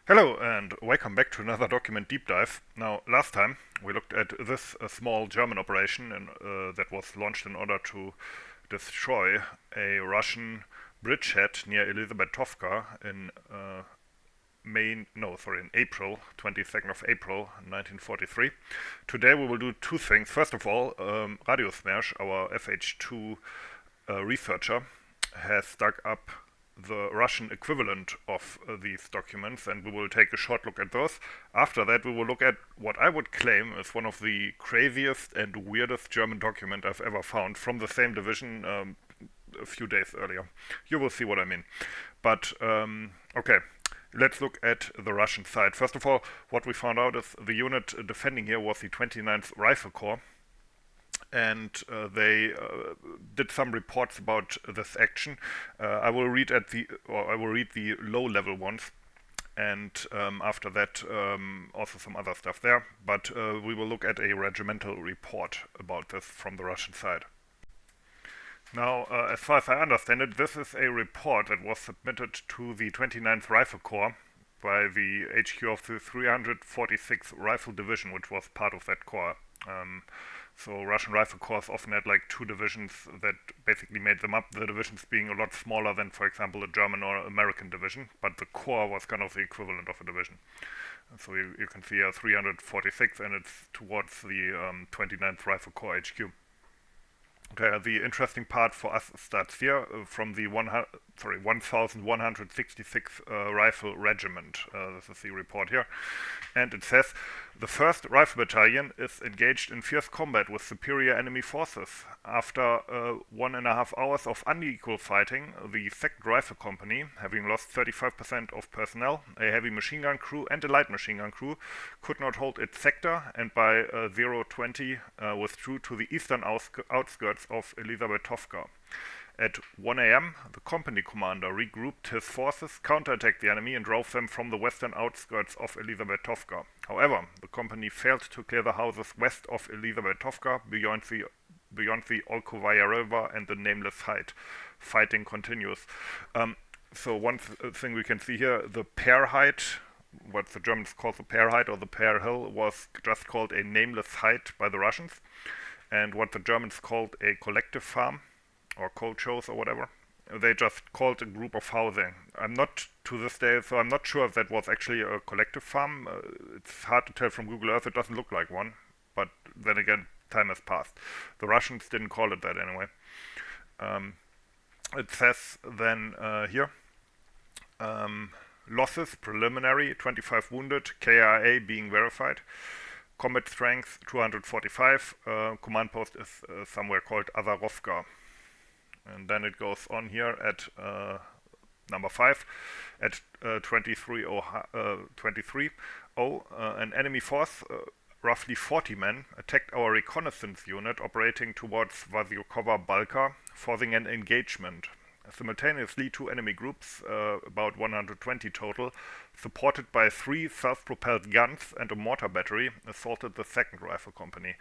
Hello and welcome back to another document deep dive. Now, last time we looked at this small German operation that was launched in order to destroy a Russian bridgehead near Elizabethovka in in April, 22nd of April, 1943. Today we will do two things. First of all, radiosmersh, our FH2 researcher, has dug up the Russian equivalent of these documents, and we will take a short look at those. After that, we will look at what I would claim is one of the craziest and weirdest German document I've ever found from the same division a few days earlier. You will see what I mean. But, okay, let's look at the Russian side. First of all, what we found out is the unit defending here was the 29th Rifle Corps, and they did some reports about this action. I will read the low-level ones, and after that, also some other stuff there. But we will look at a regimental report about this from the Russian side. Now, as far as I understand it, this is a report that was submitted to the 29th Rifle Corps by the HQ of the 346th Rifle Division, which was part of that corps. So Russian Rifle Corps often had like two divisions that basically made them up, the divisions being a lot smaller than, for example, a German or American division, but the corps was kind of the equivalent of a division. So you can see 346, and it's towards the 29th Rifle Corps HQ. Okay, the interesting part for us starts here from the 1166 Rifle Regiment. This is the report here. And it says, the 1st Rifle Battalion is engaged in fierce combat with superior enemy forces. After 1.5 hours of unequal fighting, the 2nd Rifle Company, having lost 35% of personnel, a heavy machine gun crew and a light machine gun crew, could not hold its sector, and by 0:20 withdrew to the eastern outskirts of Elizabethovka. At 1 a.m., the company commander regrouped his forces, counterattacked the enemy, and drove them from the western outskirts of Elizabethovka. However, the company failed to clear the houses west of Elizabethovka beyond the Olkovaya River and the Nameless Height. Fighting continues. So one thing we can see here, the Pear Height, what the Germans call the Pear Height or the Pear Hill, was just called a Nameless Height by the Russians, and what the Germans called a collective farm or cold shows or whatever, they just called a group of housing. I'm not to this day, so I'm not sure if that was actually a collective farm. It's hard to tell from Google Earth. It doesn't look like one, but then again, time has passed. The Russians didn't call it that anyway. It says then here, losses preliminary, 25 wounded, KIA being verified. Combat strength 245. Command post is somewhere called Azarovka. And then it goes on here at number 5 at 23:00, an enemy force, roughly 40 men, attacked our reconnaissance unit operating towards Vasyukova Balka, forcing an engagement. Simultaneously, two enemy groups, about 120 total, supported by 3 self-propelled guns and a mortar battery, assaulted the 2nd Rifle Company,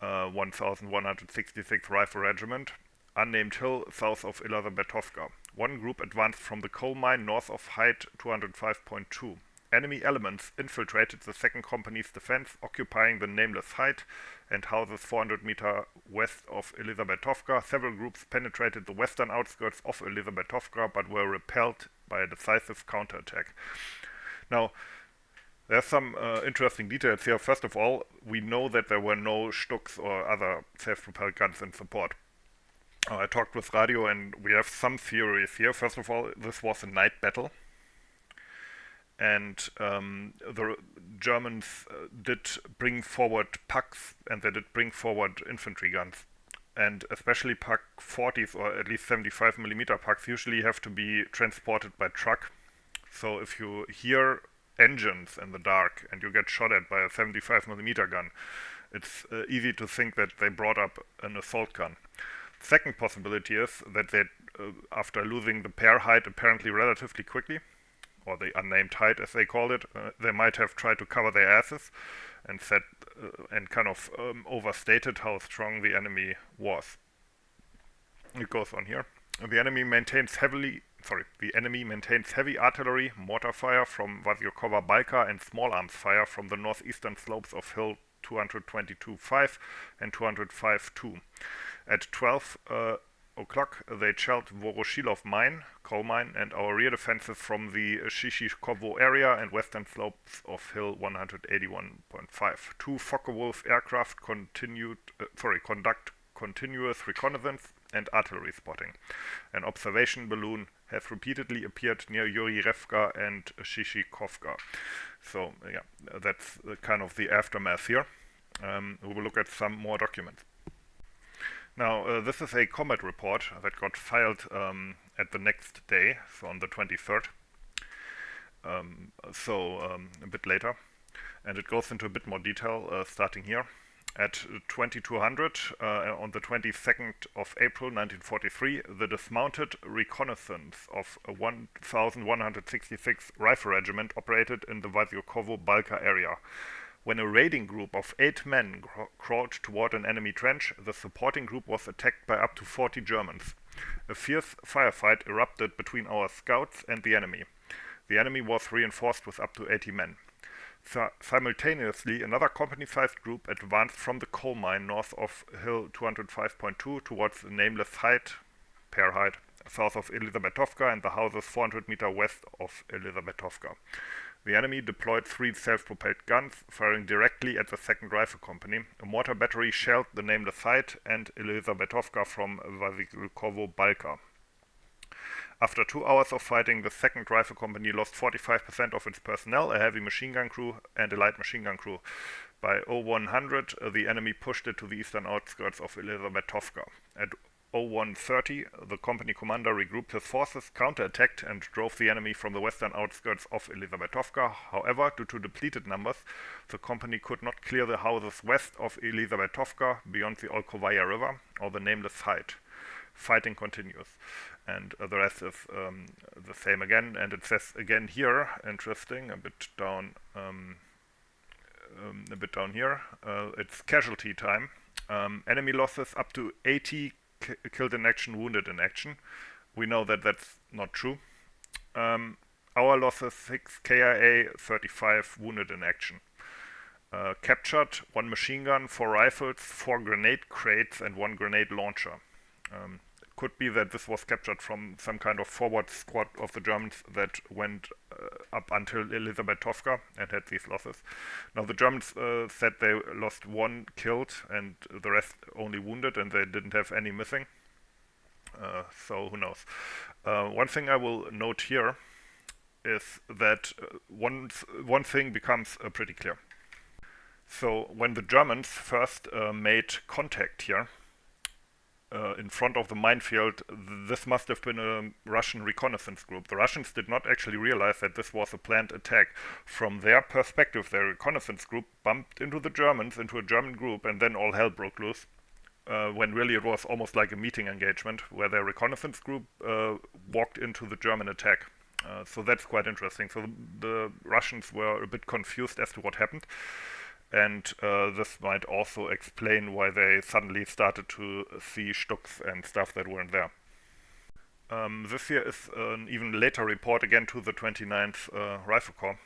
1166th Rifle Regiment, unnamed hill south of Elizabethovka. One group advanced from the coal mine north of height 205.2. Enemy elements infiltrated the 2nd Company's defense, occupying the Nameless Height and houses 400 meters west of Elizabethovka. Several groups penetrated the western outskirts of Elizabethovka, but were repelled by a decisive counterattack. Now, there's some interesting details here. First of all, we know that there were no Stuks or other self-propelled guns in support. I talked with Radio, and we have some theories here. First of all, this was a night battle, and the Germans did bring forward pucks, and they did bring forward infantry guns, and especially Pak 40s or at least 75mm pucks usually have to be transported by truck. So if you hear engines in the dark and you get shot at by a 75mm gun, it's easy to think that they brought up an assault gun. Second possibility is that they, after losing the Pear Height apparently relatively quickly, or the unnamed height as they called it, they might have tried to cover their asses and said and kind of overstated how strong the enemy was. It goes on here. The enemy maintains heavily The enemy maintains heavy artillery, mortar fire from Vasyokova Balka and small arms fire from the northeastern slopes of Hill 222-5 and 205-2. At 12 o'clock, they shelled Voroshilov mine, coal mine, and our rear defenses from the Shishikovo area and western slopes of Hill 181.5. Two Focke-Wulf aircraft conduct continuous reconnaissance and artillery spotting. An observation balloon has repeatedly appeared near Yuriyevka and Shishikovka. So, yeah, that's kind of the aftermath here. We will look at some more documents. Now, this is a combat report that got filed at the next day, so on the 23rd, a bit later, and it goes into a bit more detail starting here. At 2200, on the 22nd of April 1943, the dismounted reconnaissance of 1166th Rifle Regiment operated in the Vaziokovo Balka area. When a raiding group of 8 men crawled toward an enemy trench, the supporting group was attacked by up to 40 Germans. A fierce firefight erupted between our scouts and the enemy. The enemy was reinforced with up to 80 men. Simultaneously, another company-sized group advanced from the coal mine north of Hill 205.2 towards the nameless height, south of Elizabetovka and the houses 400 meters west of Elizabetovka. The enemy deployed 3 self-propelled guns, firing directly at the 2nd Rifle Company. A mortar battery shelled the nameless site and Elizabetovka from Vasykovo Balka. After 2 hours of fighting, the 2nd Rifle Company lost 45% of its personnel, a heavy machine gun crew and a light machine gun crew. By 0100, the enemy pushed it to the eastern outskirts of Elizabetovka. At 0130, the company commander regrouped his forces, counterattacked, and drove the enemy from the western outskirts of Elizabetovka. However, due to depleted numbers, the company could not clear the houses west of Elizabetovka beyond the Olkovaya River or the nameless height. Fighting continues, and the rest is the same again, and it says again here, interesting, a bit down here, it's casualty time. Enemy losses up to 80 killed in action, wounded in action. We know that that's not true. Our losses 6 KIA, 35 wounded in action. Captured 1 machine gun, 4 rifles, 4 grenade crates, and 1 grenade launcher. It could be that this was captured from some kind of forward squad of the Germans that went up until Elizabetovka and had these losses. Now the Germans said they lost 1 killed and the rest only wounded, and they didn't have any missing. So who knows? One thing I will note here is that one thing becomes pretty clear. So when the Germans first made contact here, in front of the minefield, this must have been a Russian reconnaissance group. The Russians did not actually realize that this was a planned attack. From their perspective, their reconnaissance group bumped into the Germans, into a German group, and then all hell broke loose. When really it was almost like a meeting engagement, where their reconnaissance group walked into the German attack. So that's quite interesting. So the Russians were a bit confused as to what happened. And this might also explain why they suddenly started to see Stuks and stuff that weren't there. This here is an even later report again to the 29th Rifle Corps,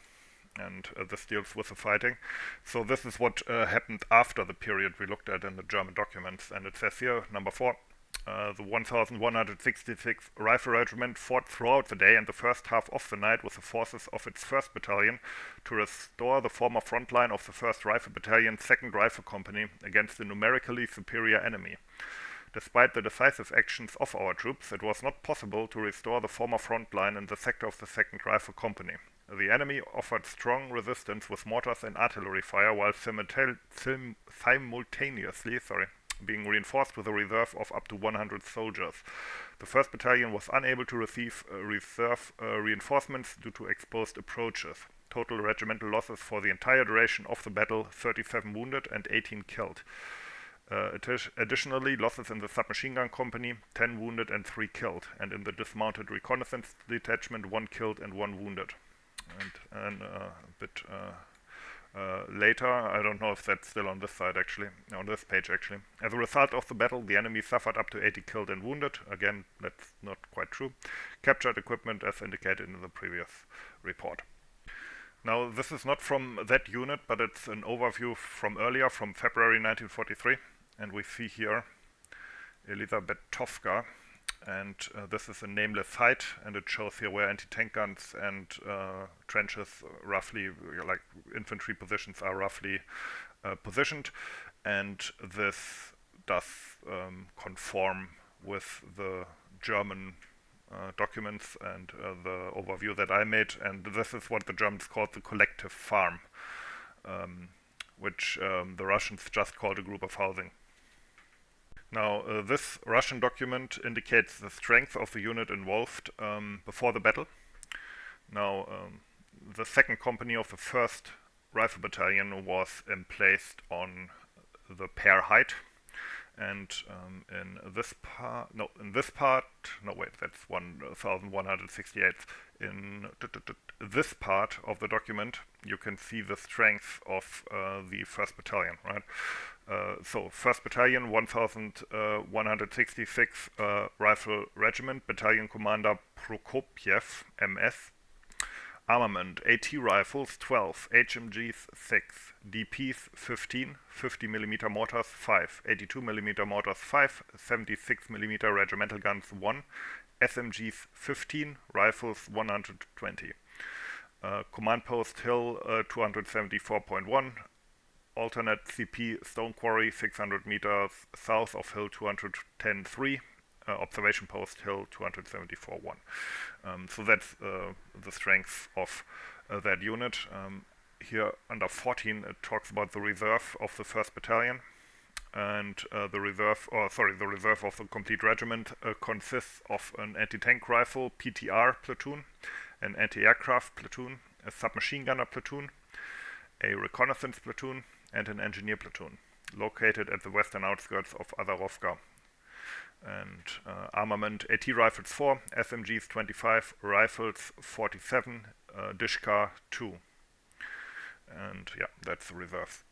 and this deals with the fighting. So this is what happened after the period we looked at in the German documents, and it says here, number 4, the 1166th Rifle Regiment fought throughout the day and the first half of the night with the forces of its 1st Battalion to restore the former front line of the 1st Rifle Battalion, 2nd Rifle Company against the numerically superior enemy. Despite the decisive actions of our troops, it was not possible to restore the former front line in the sector of the 2nd Rifle Company. The enemy offered strong resistance with mortars and artillery fire while simultaneously being reinforced with a reserve of up to 100 soldiers. The 1st Battalion was unable to receive reserve reinforcements due to exposed approaches. Total regimental losses for the entire duration of the battle, 37 wounded and 18 killed. Additionally, losses in the submachine gun company, 10 wounded and 3 killed, and in the dismounted reconnaissance detachment, 1 killed and 1 wounded. And a bit later. I don't know if that's still on this side actually, on this page actually. As a result of the battle, the enemy suffered up to 80 killed and wounded. Again, that's not quite true. Captured equipment as indicated in the previous report. Now, this is not from that unit, but it's an overview from earlier, from February 1943. And we see here Elizabethovka, and this is a nameless site, and it shows here where anti-tank guns and trenches roughly, like infantry positions, are roughly positioned, and this does conform with the German documents and the overview that I made, and this is what the Germans called the collective farm, which the Russians just called a group of housing. Now, this Russian document indicates the strength of the unit involved before the battle. Now, the second company of the 1st Rifle Battalion was emplaced on the Pear Height, and in this part, that's 1168. In this part of the document, you can see the strength of the 1st Battalion, right? So 1st Battalion, 1166 Rifle Regiment, Battalion Commander Prokopiev, MS. Armament, AT rifles 12, HMGs 6, DPs 15, 50mm mortars 5, 82mm mortars 5, 76mm regimental guns 1, SMGs 15, rifles 120. Command Post Hill 274.1, alternate CP Stone Quarry 600 meters south of Hill 210.3. Observation Post Hill 274.1. So that's the strength of that unit. Here under 14 it talks about the reserve of the 1st Battalion, and the reserve of the complete regiment consists of an anti-tank rifle PTR platoon, an anti-aircraft platoon, a submachine gunner platoon, a reconnaissance platoon, and an engineer platoon, located at the western outskirts of Azarovka. And armament, AT rifles 4, SMGs 25, rifles 47, Dishka 2. And yeah, that's the reserve.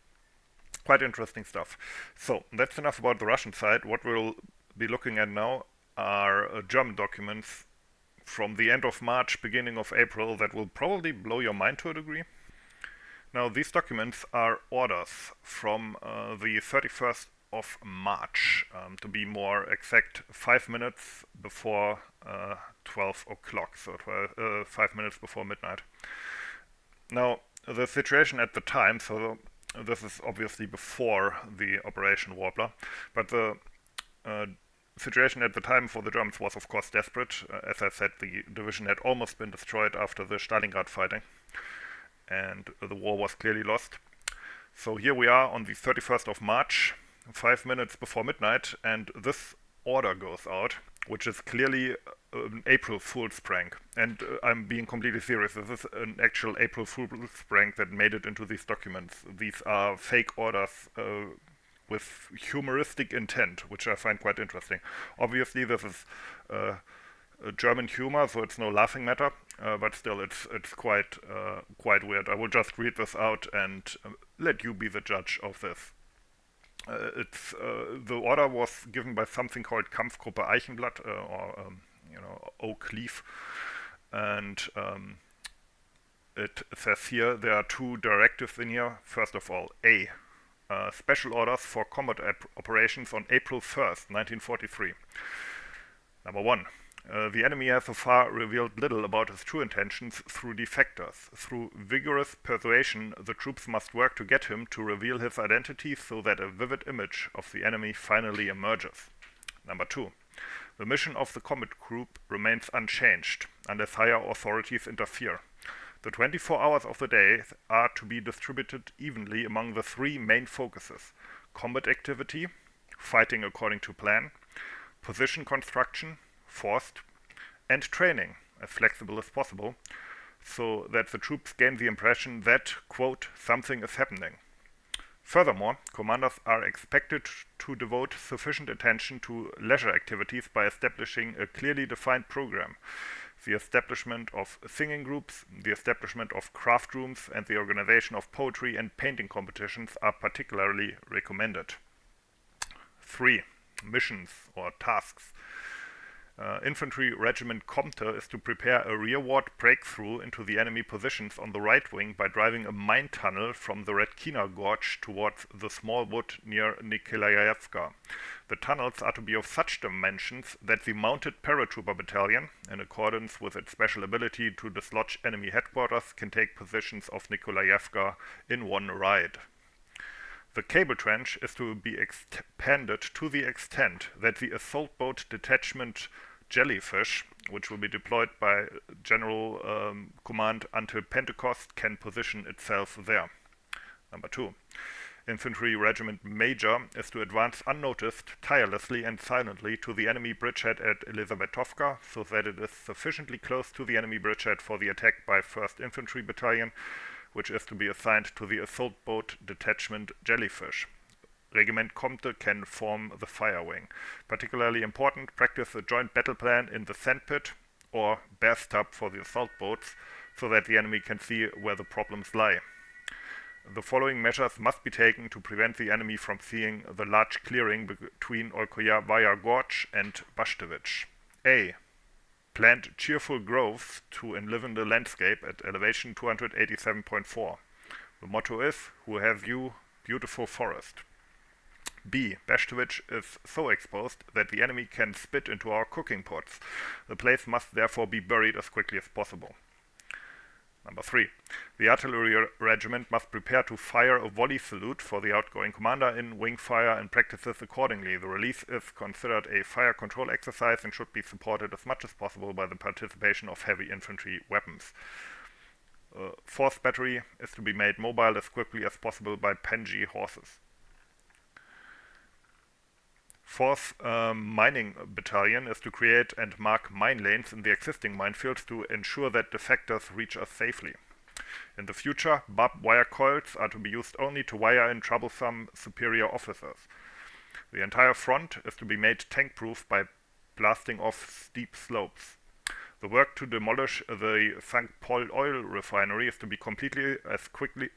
Quite interesting stuff. So that's enough about the Russian side. What we'll be looking at now are German documents from the end of March, beginning of April, that will probably blow your mind to a degree. Now, these documents are orders from the 31st of March, to be more exact, 5 minutes before 12 o'clock, so 5 minutes before midnight. Now, the situation at the time, so this is obviously before the Operation Warbler, but the situation at the time for the Germans was of course desperate. As I said, the division had almost been destroyed after the Stalingrad fighting, and the war was clearly lost. So here we are on the 31st of March, 5 minutes before midnight, and this order goes out, which is clearly an April Fool's prank. And I'm being completely serious. This is an actual April Fool's prank that made it into these documents. These are fake orders with humoristic intent, which I find quite interesting. Obviously, this is German humor, so it's no laughing matter, but still, it's quite weird. I will just read this out and let you be the judge of this. The order was given by something called Kampfgruppe Eichenblatt, or Oak Leaf, and it says here there are 2 directives in here. First of all, A, special orders for combat operations on April 1st, 1943. Number 1. The enemy has so far revealed little about his true intentions through defectors. Through vigorous persuasion, the troops must work to get him to reveal his identity so that a vivid image of the enemy finally emerges. Number 2. The mission of the combat group remains unchanged unless higher authorities interfere. The 24 hours of the day are to be distributed evenly among the 3 main focuses: combat activity, fighting according to plan, position construction, forced, and training, as flexible as possible, so that the troops gain the impression that, quote, something is happening. Furthermore, commanders are expected to devote sufficient attention to leisure activities by establishing a clearly defined program. the establishment of singing groups, the establishment of craft rooms, and the organization of poetry and painting competitions are particularly recommended. 3. Missions or tasks. Infantry Regiment Comte is to prepare a rearward breakthrough into the enemy positions on the right wing by driving a mine tunnel from the Redkina Gorge towards the small wood near Nikolaevka. The tunnels are to be of such dimensions that the mounted paratrooper battalion, in accordance with its special ability to dislodge enemy headquarters, can take positions of Nikolaevka in one ride. The cable trench is to be expanded to the extent that the assault boat detachment Jellyfish, which will be deployed by General Command until Pentecost, can position itself there. Number 2. Infantry Regiment Major is to advance unnoticed, tirelessly and silently to the enemy bridgehead at Elizabetovka, so that it is sufficiently close to the enemy bridgehead for the attack by 1st Infantry Battalion, which is to be assigned to the assault boat detachment Jellyfish. Regiment Comte can form the fire wing. Particularly important, practice a joint battle plan in the sandpit or bear stub for the assault boats, so that the enemy can see where the problems lie. The following measures must be taken to prevent the enemy from seeing the large clearing between Olkoyavaya Gorge and Bashtevich. A. Plant cheerful groves to enliven the landscape at elevation 287.4. The motto is, "Who have you, beautiful forest." B. Bashtevich is so exposed that the enemy can spit into our cooking pots. The place must therefore be buried as quickly as possible. Number 3. The artillery regiment must prepare to fire a volley salute for the outgoing commander in wing fire and practices accordingly. The release is considered a fire control exercise and should be supported as much as possible by the participation of heavy infantry weapons. 4th battery is to be made mobile as quickly as possible by Penji horses. 4th Mining Battalion is to create and mark mine lanes in the existing minefields to ensure that defectors reach us safely. In the future, barbed wire coils are to be used only to wire in troublesome superior officers. The entire front is to be made tank-proof by blasting off steep slopes. The work to demolish the St. Paul oil refinery is to be completed as quickly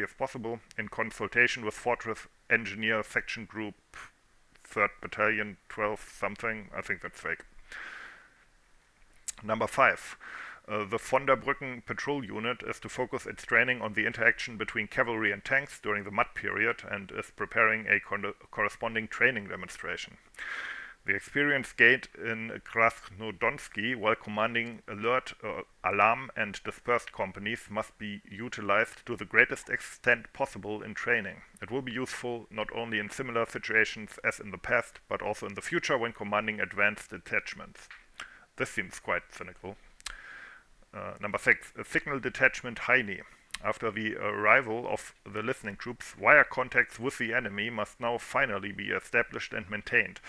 as possible in consultation with Fortress Engineer Section Group 3rd Battalion 12 something. I think that's fake. Number 5. The von der Brücken Patrol Unit is to focus its training on the interaction between cavalry and tanks during the mud period and is preparing a corresponding training demonstration. The experience gained in Krasnodonsky while commanding alert, alarm and dispersed companies must be utilized to the greatest extent possible in training. It will be useful not only in similar situations as in the past, but also in the future when commanding advanced detachments. This seems quite cynical. Number 6. A signal detachment Heine. After the arrival of the listening troops, wire contacts with the enemy must now finally be established and maintained.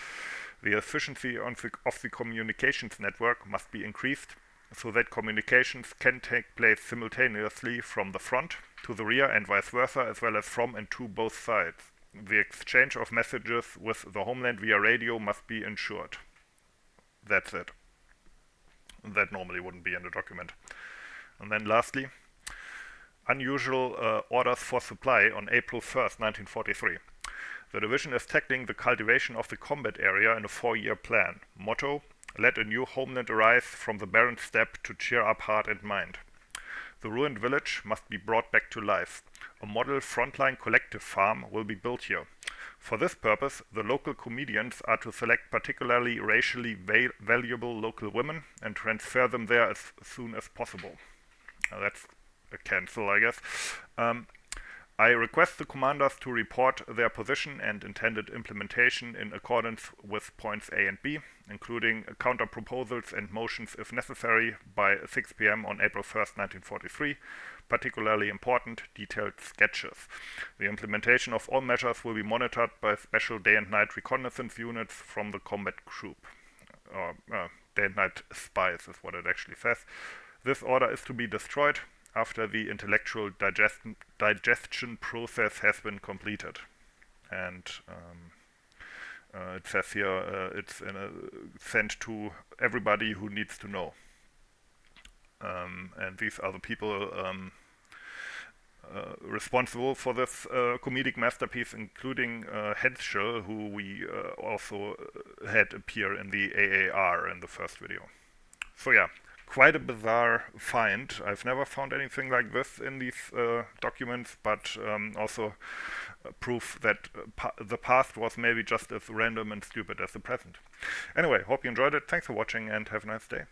The efficiency of the communications network must be increased so that communications can take place simultaneously from the front to the rear and vice versa, as well as from and to both sides. The exchange of messages with the homeland via radio must be ensured. That's it. That normally wouldn't be in the document. And then lastly, unusual orders for supply on April 1st, 1943. The division is tackling the cultivation of the combat area in a 4-year plan. Motto: let a new homeland arise from the barren steppe to cheer up heart and mind. The ruined village must be brought back to life. A model frontline collective farm will be built here. For this purpose, the local comedians are to select particularly racially valuable local women and transfer them there as soon as possible. That's a cancel, I guess. I request the commanders to report their position and intended implementation in accordance with points A and B, including counter-proposals and motions if necessary by 6 p.m. on April 1st, 1943. Particularly important, detailed sketches. The implementation of all measures will be monitored by special day and night reconnaissance units from the combat group. Day and night spies is what it actually says. This order is to be destroyed after the intellectual digestion process has been completed. And It says here it's sent to everybody who needs to know. And these are the people responsible for this comedic masterpiece, including Henschel, who we also had appear in the AAR in the first video. So yeah, quite a bizarre find. I've never found anything like this in these documents, but also proof that the past was maybe just as random and stupid as the present. Anyway, hope you enjoyed it. Thanks for watching and have a nice day.